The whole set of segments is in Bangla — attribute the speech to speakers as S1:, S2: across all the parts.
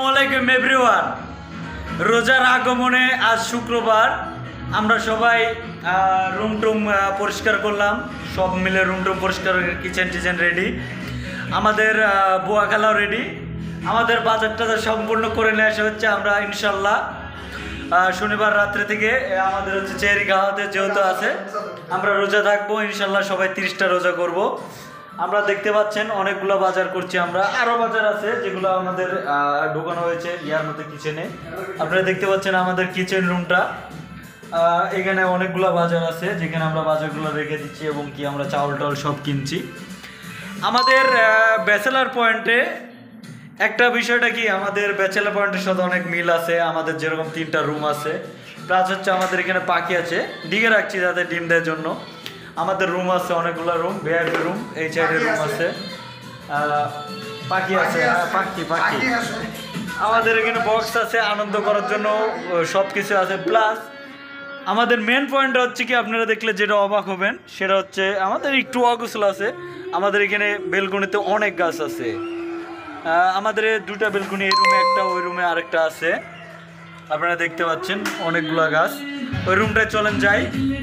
S1: আসসালামু এভরিওয়ান। রোজার আগমনে আজ শুক্রবার আমরা সবাই রুম টুম পরিষ্কার করলাম, সব মিলে রুম টুম পরিষ্কার, কিচেন টিচেন রেডি, আমাদের বুয়া খেলাও রেডি, আমাদের বাজারটা সম্পূর্ণ করে নিয়ে আসা হচ্ছে। আমরা ইনশাল্লাহ শনিবার রাত্রে থেকে আমাদের হচ্ছে চেহারি খাওয়াতে যেহেতু আছে, আমরা রোজা থাকবো ইনশাল্লাহ, সবাই 30টা রোজা করব। আমরা দেখতে পাচ্ছেন অনেকগুলো বাজার করছি, আমরা আরও বাজার আছে যেগুলো আমাদের ঢোকানো হয়েছে ইয়ার মধ্যে কিচেনে। আপনারা দেখতে পাচ্ছেন আমাদের কিচেন রুমটা, এখানে অনেকগুলো বাজার আছে যেখানে আমরা বাজারগুলো রেখে দিচ্ছি এবং কি আমরা চাউল টাউল সব কিনছি। আমাদের ব্যাচেলার পয়েন্টে একটা বিষয়টা কি, আমাদের ব্যাচেলার পয়েন্টের সাথে অনেক মিল আছে। আমাদের যেরকম 3টা রুম আছে, প্লাস হচ্ছে আমাদের এখানে পাখি আছে, ডিগে রাখছি যাতে ডিম দেওয়ার জন্য। আমাদের রুম আছে অনেকগুলো রুম, ভিআইপি রুম, এই সাইডের রুম আছে, পাখি আছে, পাখি আমাদের এখানে বক্স আছে আনন্দ করার জন্য, সব কিছু আছে। প্লাস আমাদের মেন পয়েন্টটা হচ্ছে কি, আপনারা দেখলে যেটা অবাক হবেন সেটা হচ্ছে আমাদের একটু অগোছল আছে। আমাদের এখানে বেলকনিতে অনেক গাছ আছে, আমাদের 2টা বেলকনি, এই রুমে একটা, ওই রুমে আরেকটা আছে, আপনারা দেখতে পাচ্ছেন অনেকগুলো গাছ। ওই রুমটায় চলেন যাই,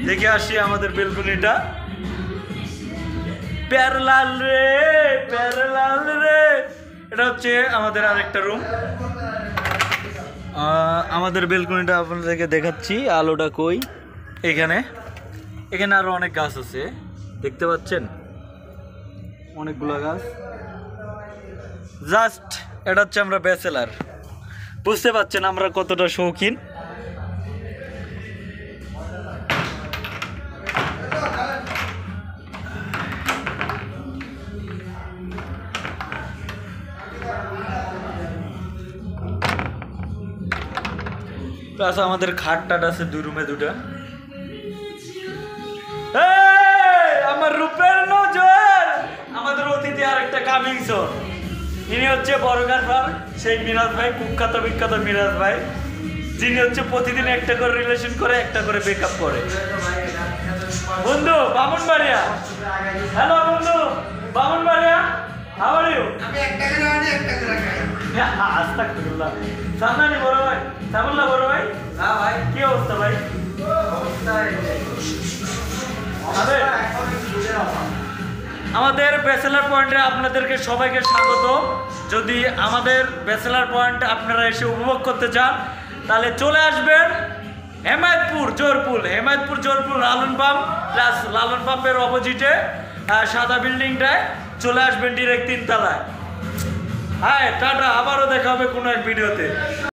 S1: দেখে আসি আমাদের বেলকনিটা। প্যারলাল রে প্যারলাল রে, এটা হচ্ছে আমাদের আরেকটা রুম। আমাদের বেলকনিটা আপনাদেরকে দেখাচ্ছি, আলোটা কই, এখানে আরো অনেক গাছ আছে, দেখতে পাচ্ছেন অনেকগুলো গাছ। জাস্ট এটা হচ্ছে আমরা ব্যাচেলার, বুঝতে পারছেন আমরা কতটা শৌখিন। প্লাস আমাদের খাট টাট আছে 2 রুমে 2টা। আমার রূপের নজর, আমাদের অতিথি আরেকটা কামিং সোন, ইনি হচ্ছে বড়গার ফার্ম সেই মিরাজ ভাই, কুখ্যাত বিখ্যাত মিরাজ ভাই, যিনি হচ্ছে প্রতিদিন একটা করে রিলেশন করে, একটা করে ব্রেকআপ করে। বন্ধু বামনবাড়িয়া, হ্যালো বন্ধু বামনবাড়িয়া, হাউ আর ইউ?
S2: আমি একটা করে আনি, একটা করে খাই।
S1: আস্তাগফিরুল্লাহ। সামনানি বড় ভাই, সামুল্লাহ বড় ভাই,
S2: হ্যাঁ ভাই,
S1: কি অবস্থা ভাই? আমাদের ব্যাচেলার পয়েন্টে আপনাদেরকে সবাইকে স্বাগত। যদি আমাদের ব্যাচেলার পয়েন্ট আপনারা এসে উপভোগ করতে চান তাহলে চলে আসবেন হেমায়তপুর জোরপুল লালন পাম্প, প্লাস লালন পাম্পের অপোজিটে সাদা বিল্ডিংটায় চলে আসবেন, ডিরেক্ট 3 তলায়। হ্যাঁ টাটা, আবারও দেখা হবে কোনো এক ভিডিওতে।